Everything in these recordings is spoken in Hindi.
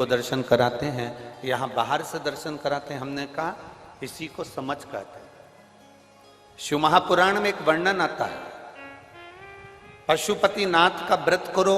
तो दर्शन कराते हैं, यहाँ बाहर से दर्शन कराते हैं। हमने कहा इसी को समझ कहते हैं। शिव महापुराण में एक वर्णन आता है, पशुपति नाथ का व्रत करो,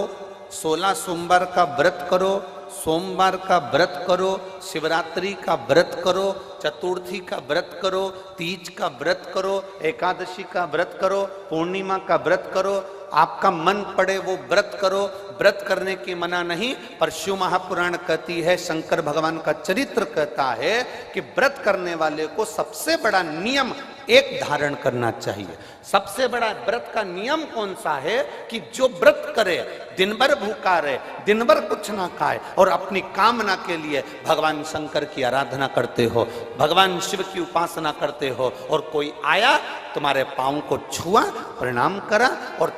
16 सोमवार का व्रत करो, सोमवार का व्रत करो, शिवरात्रि का व्रत करो, चतुर्थी का व्रत करो, तीज का व्रत करो, एकादशी का व्रत करो, पूर्णिमा का व्रत करो, आपका मन पड़े वो व्रत करो। व्रत करने की मना नहीं, पर शिव महापुराण कहती है, शंकर भगवान का चरित्र कहता है कि व्रत करने वाले को सबसे बड़ा नियम एक धारण करना चाहिए। सबसे बड़ा व्रत का नियम कौन सा है कि जो व्रत करे, दिन भर भूखा रहे, दिन भर कुछ ना खाए और अपनी कामना के लिए भगवान शंकर की आराधना करते हो, भगवान शिव की उपासना करते हो, और कोई आया तुम्हारे पांव को छुआ, प्रणाम करा, और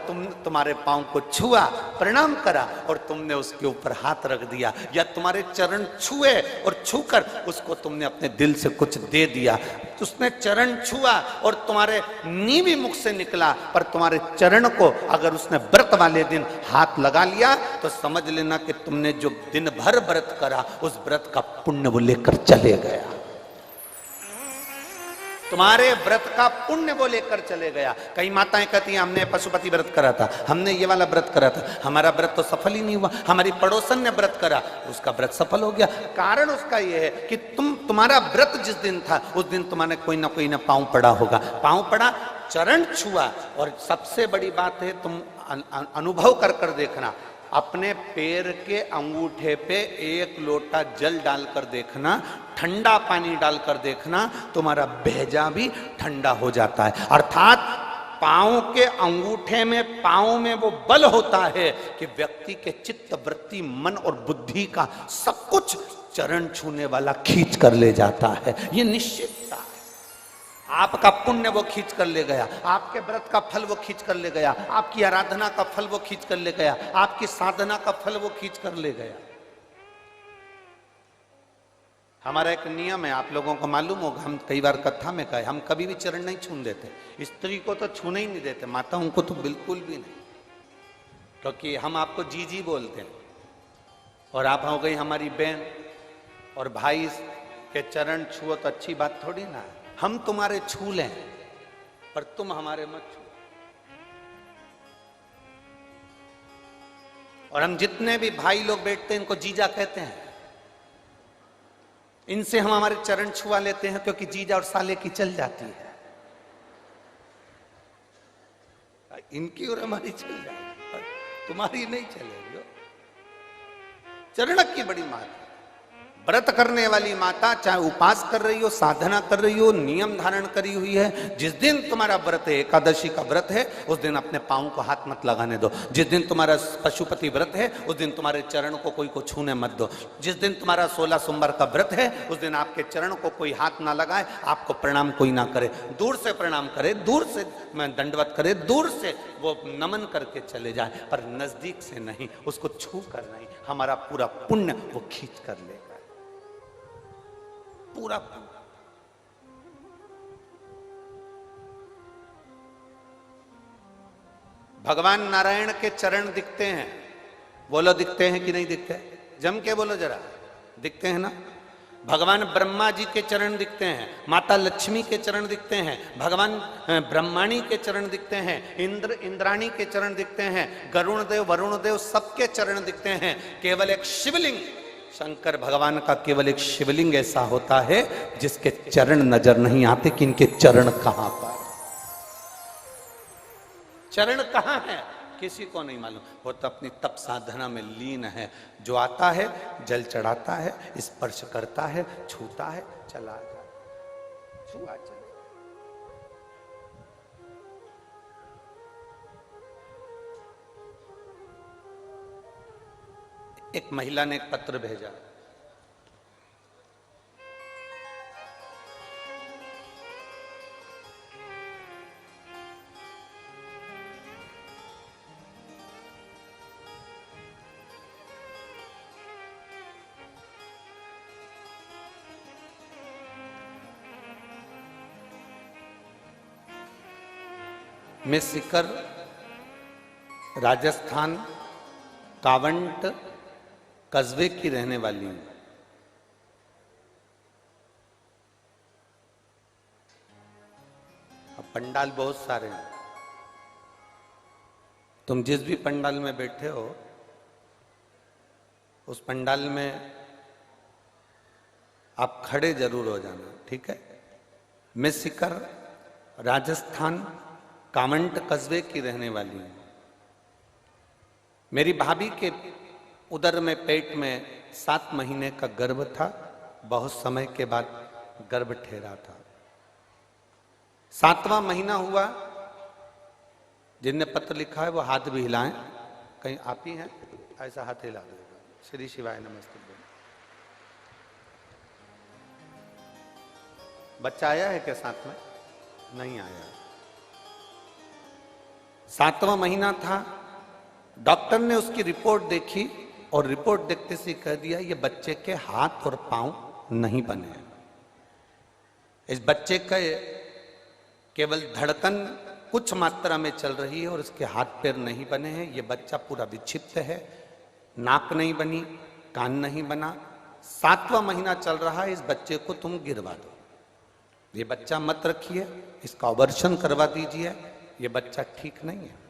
तुम्हारे पांव को छुआ, प्रणाम करा, और तुमने उसके ऊपर हाथ रख दिया, या तुम्हारे चरण छुए और छूकर उसको तुमने अपने दिल से कुछ दे दिया। उसने चरण छुआ और तुम्हारे नीवी मुख से निकला, पर तुम्हारे चरण को अगर उसने व्रत वाले दिन हाथ लगा लिया तो समझ लेना कि तुमने जो दिन भर व्रत करा उस व्रत का पुण्य वो लेकर चले गया। तुम्हारे व्रत का पुण्य वो लेकर चले गया। कई माताएं कहती हैं हमने पशुपति व्रत करा था, हमने ये वाला व्रत करा था, हमारा व्रत तो सफल ही नहीं हुआ, हमारी पड़ोसन ने व्रत करा, उसका व्रत सफल हो गया। कारण उसका ये है कि तुम्हारा व्रत जिस दिन था उस दिन तुम्हारे कोई ना पांव पड़ा होगा, पांव पड़ा, चरण छुआ। और सबसे बड़ी बात है, तुम अनुभव कर देखना, अपने पैर के अंगूठे पे एक लोटा जल डालकर देखना, ठंडा पानी डालकर देखना, तुम्हारा भेजा भी ठंडा हो जाता है। अर्थात पांव के अंगूठे में, पांव में वो बल होता है कि व्यक्ति के चित्त, वृत्ति, मन और बुद्धि का सब कुछ चरण छूने वाला खींच कर ले जाता है। ये निश्चितता है। आपका पुण्य वो खींच कर ले गया, आपके व्रत का फल वो खींच कर ले गया, आपकी आराधना का फल वो खींच कर ले गया, आपकी साधना का फल वो खींच कर ले गया। हमारा एक नियम है, आप लोगों को मालूम होगा, हम कई बार कथा में कहे, हम कभी भी चरण नहीं छूने देते। स्त्री को तो छूने ही नहीं देते, माताओं को तो बिल्कुल भी नहीं, क्योंकि हम आपको जीजी बोलते हैं और आप हो गई हमारी बहन, और भाई के चरण छुओ तो अच्छी बात थोड़ी ना है। हम तुम्हारे छू लें पर तुम हमारे मत छू। और हम जितने भी भाई लोग बैठते हैं इनको जीजा कहते हैं, इनसे हम हमारे चरण छुआ लेते हैं, क्योंकि जीजा और साले की चल जाती है, इनकी और हमारी चल जाती, तुम्हारी नहीं चलेगी। चरण की बड़ी मात है। व्रत करने वाली माता चाहे उपास कर रही हो, साधना कर रही हो, नियम धारण करी हुई है, जिस दिन तुम्हारा व्रत है, एकादशी का व्रत है, उस दिन अपने पांव को हाथ मत लगाने दो। जिस दिन तुम्हारा पशुपति व्रत है उस दिन तुम्हारे चरण को कोई को छूने मत दो। जिस दिन तुम्हारा 16 सोमवार का व्रत है उस दिन आपके चरण को कोई हाथ ना लगाए, आपको प्रणाम कोई ना करे, दूर से प्रणाम करे, दूर से दंडवत करे, दूर से वो नमन करके चले जाए, पर नजदीक से नहीं, उसको छू कर नहीं। हमारा पूरा पुण्य वो खींच कर लेगा, पूरा। भगवान नारायण के चरण दिखते हैं, बोलो दिखते हैं कि नहीं दिखते? जम के बोलो जरा, दिखते हैं ना? भगवान ब्रह्मा जी के चरण दिखते हैं, माता लक्ष्मी के चरण दिखते हैं, भगवान ब्रह्माणी के चरण दिखते हैं, इंद्राणी के चरण दिखते हैं, गरुण देव, वरुण देव, सबके चरण दिखते हैं। केवल एक शिवलिंग, शंकर भगवान का केवल एक शिवलिंग ऐसा होता है जिसके चरण नजर नहीं आते कि इनके चरण कहां पर, चरण कहां है किसी को नहीं मालूम। वो तो अपनी तप साधना में लीन है। जो आता है जल चढ़ाता है, स्पर्श करता है, छूता है, चला जाता, छुआ चला। एक महिला ने एक पत्र भेजा, मैं सिकर, राजस्थान, कावंट, कस्बे की रहने वाली हूं। अब पंडाल बहुत सारे हैं, तुम जिस भी पंडाल में बैठे हो उस पंडाल में आप खड़े जरूर हो जाना, ठीक है। मैं सिकर राजस्थान कामंट कस्बे की रहने वाली हूं। मेरी भाभी के उदर में पेट में 7 महीने का गर्भ था। बहुत समय के बाद गर्भ ठहरा था। 7वां महीना हुआ। जिनने पत्र लिखा है वो हाथ भी हिलाएं। कहीं आप ही हैं? ऐसा हाथ हिला देगा। श्री शिवाय नमस्ते। बच्चा आया है क्या साथ में? नहीं आया। 7वां महीना था। डॉक्टर ने उसकी रिपोर्ट देखी और रिपोर्ट देखते से कह दिया ये बच्चे के हाथ और पांव नहीं बने हैं। इस बच्चे का केवल धड़कन कुछ मात्रा में चल रही है और इसके हाथ पैर नहीं बने हैं। ये बच्चा पूरा विक्षिप्त है, नाक नहीं बनी, कान नहीं बना। 7वां महीना चल रहा है। इस बच्चे को तुम गिरवा दो, ये बच्चा मत रखिए, इसका ऑपरेशन करवा दीजिए, ये बच्चा ठीक नहीं है।